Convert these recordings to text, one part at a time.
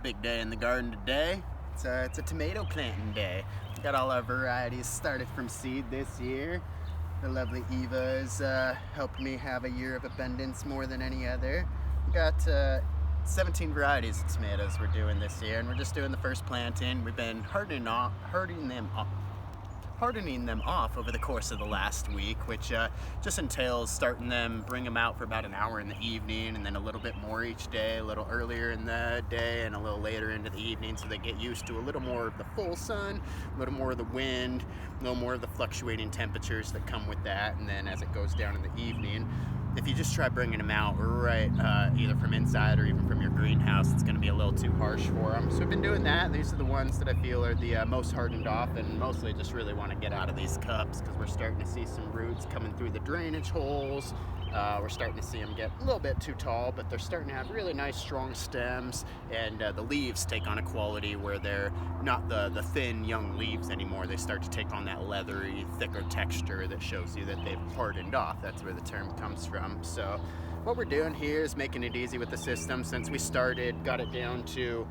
Big day in the garden today. It's a tomato planting day. We got all our varieties started from seed this year. The lovely Eva has helped me have a year of abundance more than any other. We got 17 varieties of tomatoes we're doing this year, and we're just doing the first planting. We've been hardening them off over the course of the last week, which just entails starting them, bring them out for about an hour in the evening, and then a little bit more each day, a little earlier in the day and a little later into the evening, so they get used to a little more of the full sun, a little more of the wind, a little more of the fluctuating temperatures that come with that. And then as it goes down in the evening, if you just try bringing them out right either from inside or even from your greenhouse, it's going to be a little too harsh for them. So we've been doing that. These are the ones that I feel are the most hardened off, and mostly just really want to get out of these cups because we're starting to see some roots coming through the drainage holes. We're starting to see them get a little bit too tall, but they're starting to have really nice strong stems, and the leaves take on a quality where they're not the thin young leaves anymore. They start to take on that leathery, thicker texture that shows you that they've hardened off. That's where the term comes from. So what we're doing here is making it easy with the system. Since we started, got it down to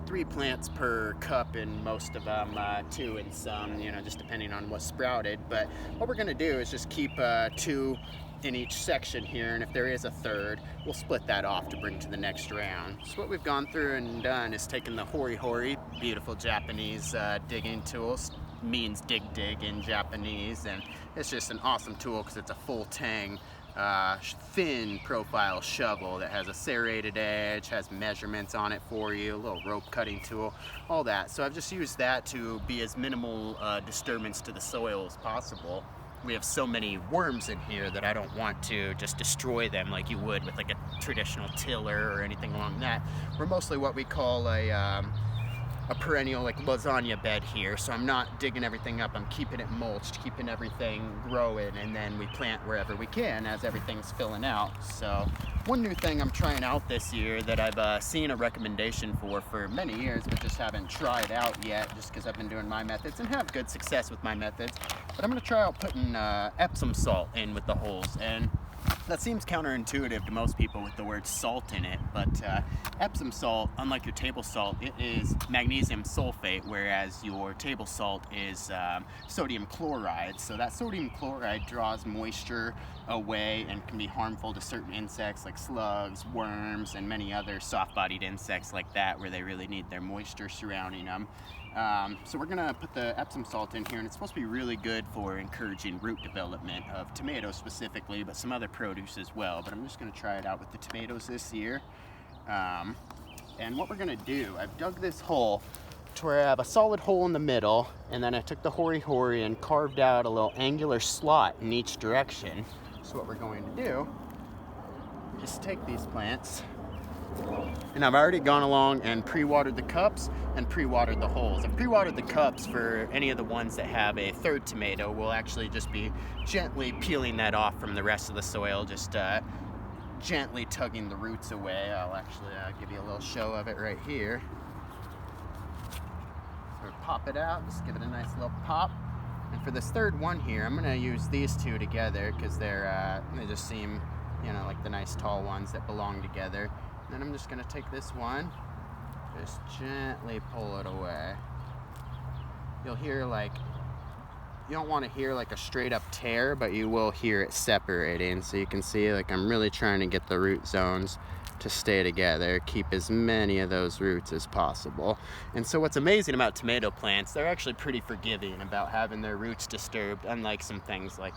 3 plants per cup in most of them, 2 in some, just depending on what sprouted. But what we're gonna do is just keep 2 in each section here, and if there is a third, we'll split that off to bring to the next round. So what we've gone through and done is taken the hori hori, beautiful Japanese digging tools, means dig in Japanese, and it's just an awesome tool because it's a full tang thin profile shovel that has a serrated edge, has measurements on it for you, a little rope cutting tool, all that. So I've just used that to be as minimal disturbance to the soil as possible. We have so many worms in here that I don't want to just destroy them like you would with like a traditional tiller or anything along that. We're mostly what we call a perennial like lasagna bed here, so I'm not digging everything up. I'm keeping it mulched, keeping everything growing, and then we plant wherever we can as everything's filling out. So one new thing I'm trying out this year that I've seen a recommendation for many years but just haven't tried out yet, just because I've been doing my methods and have good success with my methods, but I'm going to try out putting Epsom salt in with the holes. And that seems counterintuitive to most people with the word salt in it, but Epsom salt, unlike your table salt, it is magnesium sulfate, whereas your table salt is sodium chloride. So that sodium chloride draws moisture away and can be harmful to certain insects like slugs, worms, and many other soft-bodied insects like that, where they really need their moisture surrounding them. So we're gonna put the Epsom salt in here, and it's supposed to be really good for encouraging root development of tomatoes specifically, but some other produce as well. But I'm just gonna try it out with the tomatoes this year. And what we're gonna do, I've dug this hole to where I have a solid hole in the middle, and then I took the hori hori and carved out a little angular slot in each direction. So what we're going to do is take these plants, and I've already gone along and pre-watered the cups and pre-watered the holes. I've pre-watered the cups for any of the ones that have a third tomato. We'll actually just be gently peeling that off from the rest of the soil, just gently tugging the roots away. I'll actually give you a little show of it right here. So pop it out, just give it a nice little pop. And for this third one here, I'm gonna use these 2 together because they just seem, like the nice tall ones that belong together. Then I'm just gonna take this one, just gently pull it away. You'll hear you don't wanna hear like a straight up tear, but you will hear it separating. So you can see I'm really trying to get the root zones to stay together, keep as many of those roots as possible. And so what's amazing about tomato plants, they're actually pretty forgiving about having their roots disturbed, unlike some things like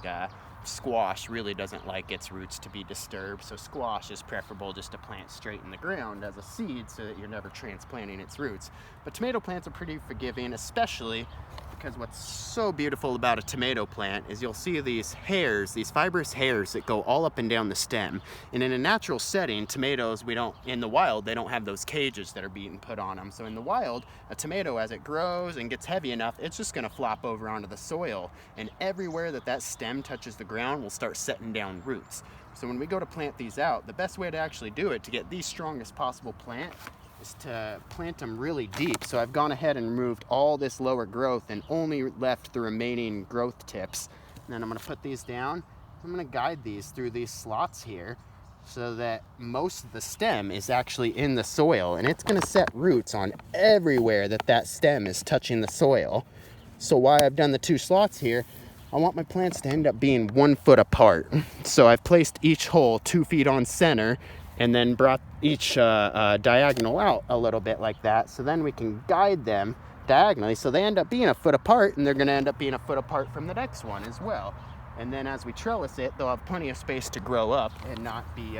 squash really doesn't like its roots to be disturbed. So squash is preferable just to plant straight in the ground as a seed so that you're never transplanting its roots. But tomato plants are pretty forgiving, especially because what's so beautiful about a tomato plant is you'll see these hairs, these fibrous hairs that go all up and down the stem. And in a natural setting, tomatoes, in the wild, they don't have those cages that are being put on them. So in the wild, a tomato, as it grows and gets heavy enough, it's just gonna flop over onto the soil. And everywhere that stem touches the ground will start setting down roots. So when we go to plant these out, the best way to actually do it to get the strongest possible plant is to plant them really deep. So I've gone ahead and removed all this lower growth and only left the remaining growth tips. And then I'm gonna put these down. I'm gonna guide these through these slots here so that most of the stem is actually in the soil, and it's going to set roots on everywhere that stem is touching the soil. So why I've done the 2 slots here, I want my plants to end up being 1 foot apart. So I've placed each hole 2 feet on center, and then brought each diagonal out a little bit like that, so then we can guide them diagonally so they end up being 1 foot apart, and they're going to end up being 1 foot apart from the next one as well. And then as we trellis it, they'll have plenty of space to grow up and not be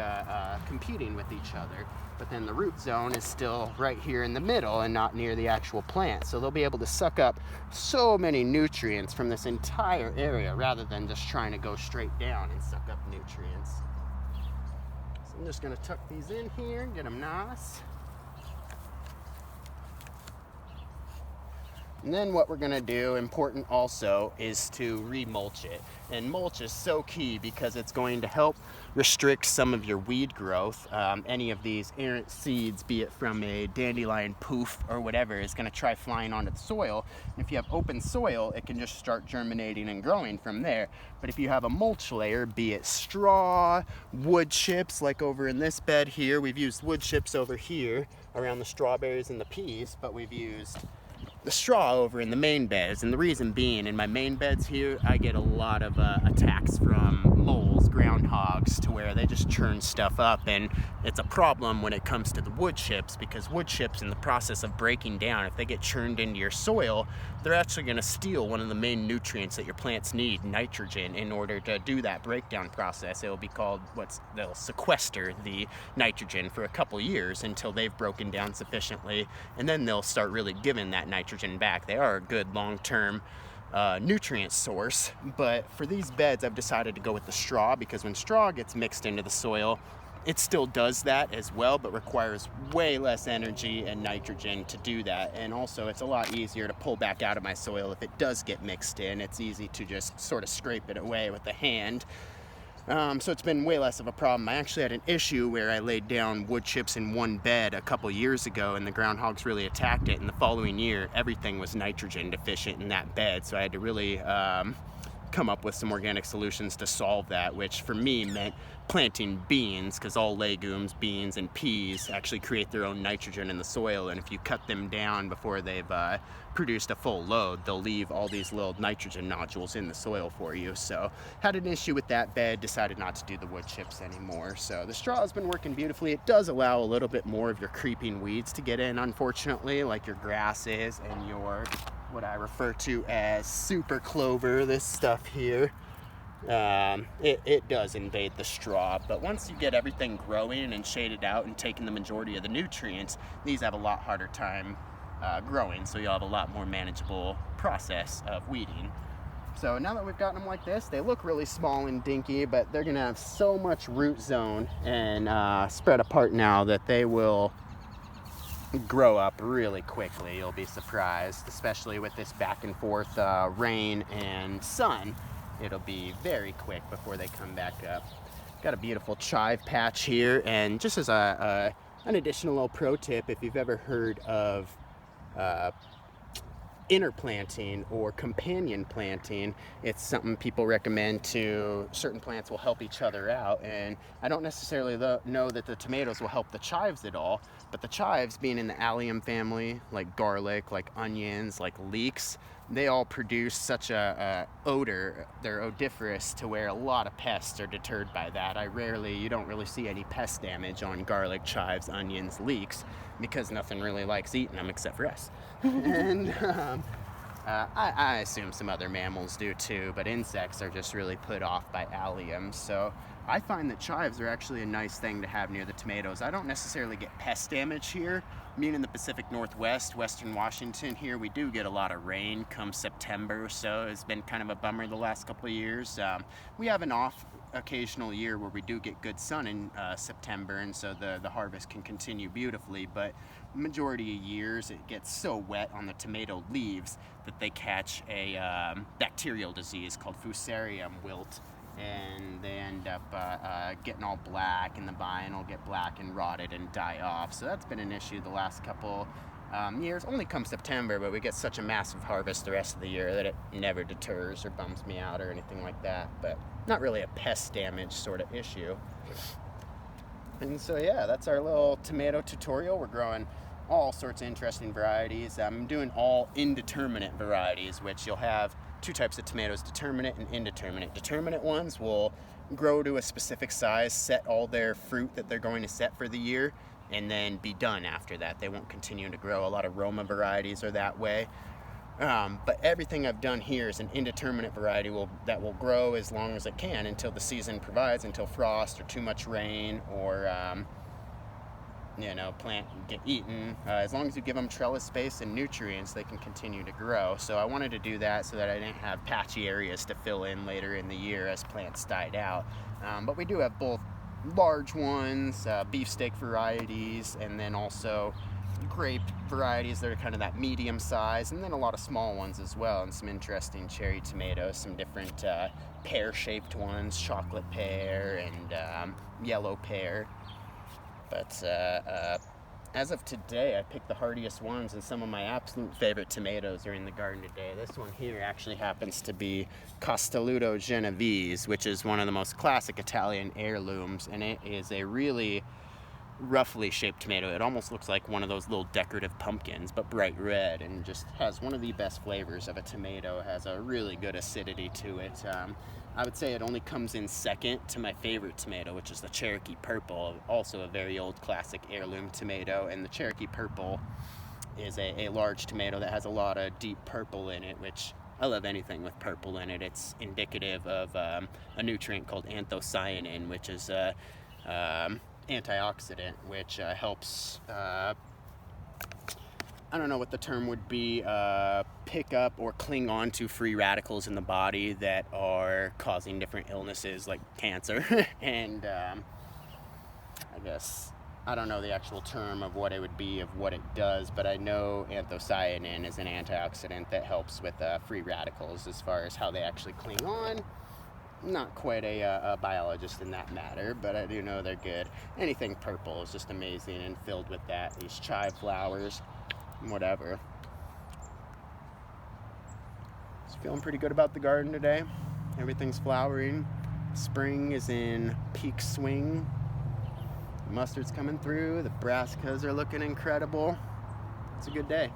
competing with each other. But then the root zone is still right here in the middle and not near the actual plant. So they'll be able to suck up so many nutrients from this entire area rather than just trying to go straight down and suck up nutrients. So I'm just going to tuck these in here and get them nice. And then what we're going to do, important also, is to remulch it. And mulch is so key because it's going to help restrict some of your weed growth. Any of these errant seeds, be it from a dandelion poof or whatever, is going to try flying onto the soil. And if you have open soil, it can just start germinating and growing from there. But if you have a mulch layer, be it straw, wood chips, like over in this bed here, we've used wood chips over here around the strawberries and the peas, but we've used the straw over in the main beds. And the reason being, in my main beds here, I get a lot of attacks from moles, groundhogs, to where they just churn stuff up, and it's a problem when it comes to the wood chips, because wood chips, in the process of breaking down, if they get churned into your soil, they're actually going to steal one of the main nutrients that your plants need, nitrogen. In order to do that breakdown process, it will be called they'll sequester the nitrogen for a couple years until they've broken down sufficiently, and then they'll start really giving that nitrogen back. They are a good long-term nutrient source. But for these beds, I've decided to go with the straw, because when straw gets mixed into the soil, it still does that as well, but requires way less energy and nitrogen to do that. And also, it's a lot easier to pull back out of my soil if it does get mixed in. It's easy to just sort of scrape it away with the hand. So it's been way less of a problem. I actually had an issue where I laid down wood chips in one bed a couple years ago, and the groundhogs really attacked it. And the following year, everything was nitrogen deficient in that bed. So I had to really come up with some organic solutions to solve that, which for me meant planting beans, because all legumes, beans and peas, actually create their own nitrogen in the soil, and if you cut them down before they've produced a full load, they'll leave all these little nitrogen nodules in the soil for you. So had an issue with that bed, decided not to do the wood chips anymore. So the straw has been working beautifully. It does allow a little bit more of your creeping weeds to get in, unfortunately, like your grasses and your what I refer to as super clover, this stuff here. It does invade the straw, but once you get everything growing and shaded out and taking the majority of the nutrients, these have a lot harder time growing, so you'll have a lot more manageable process of weeding. So now that we've gotten them like this, they look really small and dinky, but they're gonna have so much root zone and spread apart now that they will grow up really quickly. You'll be surprised, especially with this back and forth rain and sun. It'll be very quick before they come back up. Got a beautiful chive patch here, and just as an additional little pro tip, if you've ever heard of interplanting or companion planting, it's something people recommend to certain plants will help each other out. And I don't necessarily know that the tomatoes will help the chives at all, but the chives, being in the allium family, like garlic, like onions, like leeks, they all produce such a odor. They're odoriferous to where a lot of pests are deterred by that. You don't really see any pest damage on garlic, chives, onions, leeks, because nothing really likes eating them except for us. And I assume some other mammals do too, but insects are just really put off by allium. So I find that chives are actually a nice thing to have near the tomatoes. I don't necessarily get pest damage here. Being in the Pacific Northwest, Western Washington here, we do get a lot of rain come September, so it's been kind of a bummer the last couple of years. We have an occasional year where we do get good sun in September, and so the harvest can continue beautifully, but majority of years it gets so wet on the tomato leaves that they catch a bacterial disease called Fusarium wilt, and they end up getting all black, and the vine will get black and rotted and die off. So that's been an issue the last couple years. Only come September, but we get such a massive harvest the rest of the year that it never deters or bums me out or anything like that. But not really a pest damage sort of issue. And so yeah, that's our little tomato tutorial. We're growing all sorts of interesting varieties. I'm doing all indeterminate varieties, which you'll have two types of tomatoes, determinate and indeterminate. Determinate ones will grow to a specific size, set all their fruit that they're going to set for the year, and then be done after that. They won't continue to grow. A lot of Roma varieties are that way. But everything I've done here is an indeterminate variety that will grow as long as it can until the season provides, until frost or too much rain or plant get eaten. As long as you give them trellis space and nutrients, they can continue to grow. So I wanted to do that so that I didn't have patchy areas to fill in later in the year as plants died out. But we do have both large ones, beefsteak varieties, and then also grape varieties that are kind of that medium size, and then a lot of small ones as well, and some interesting cherry tomatoes, some different pear-shaped ones, chocolate pear and yellow pear. But as of today, I picked the hardiest ones, and some of my absolute favorite tomatoes are in the garden today. This one here actually happens to be Castelluto Genovese, which is one of the most classic Italian heirlooms, and it is a really roughly shaped tomato. It almost looks like one of those little decorative pumpkins, but bright red, and just has one of the best flavors of a tomato. It has a really good acidity to it. I would say it only comes in second to my favorite tomato, which is the Cherokee Purple, also a very old classic heirloom tomato. And the Cherokee Purple is a large tomato that has a lot of deep purple in it, which I love anything with purple in it. It's indicative of a nutrient called anthocyanin, which is antioxidant, which helps I don't know what the term would be, pick up or cling on to free radicals in the body that are causing different illnesses like cancer. And I guess I don't know the actual term of what it would be, of what it does, but I know anthocyanin is an antioxidant that helps with free radicals as far as how they actually cling on. Not quite a biologist in that matter, but I do know they're good. Anything purple is just amazing and filled with that. These chive flowers, whatever. Just feeling pretty good about the garden today. Everything's flowering. Spring is in peak swing. The mustard's coming through. The brassicas are looking incredible. It's a good day.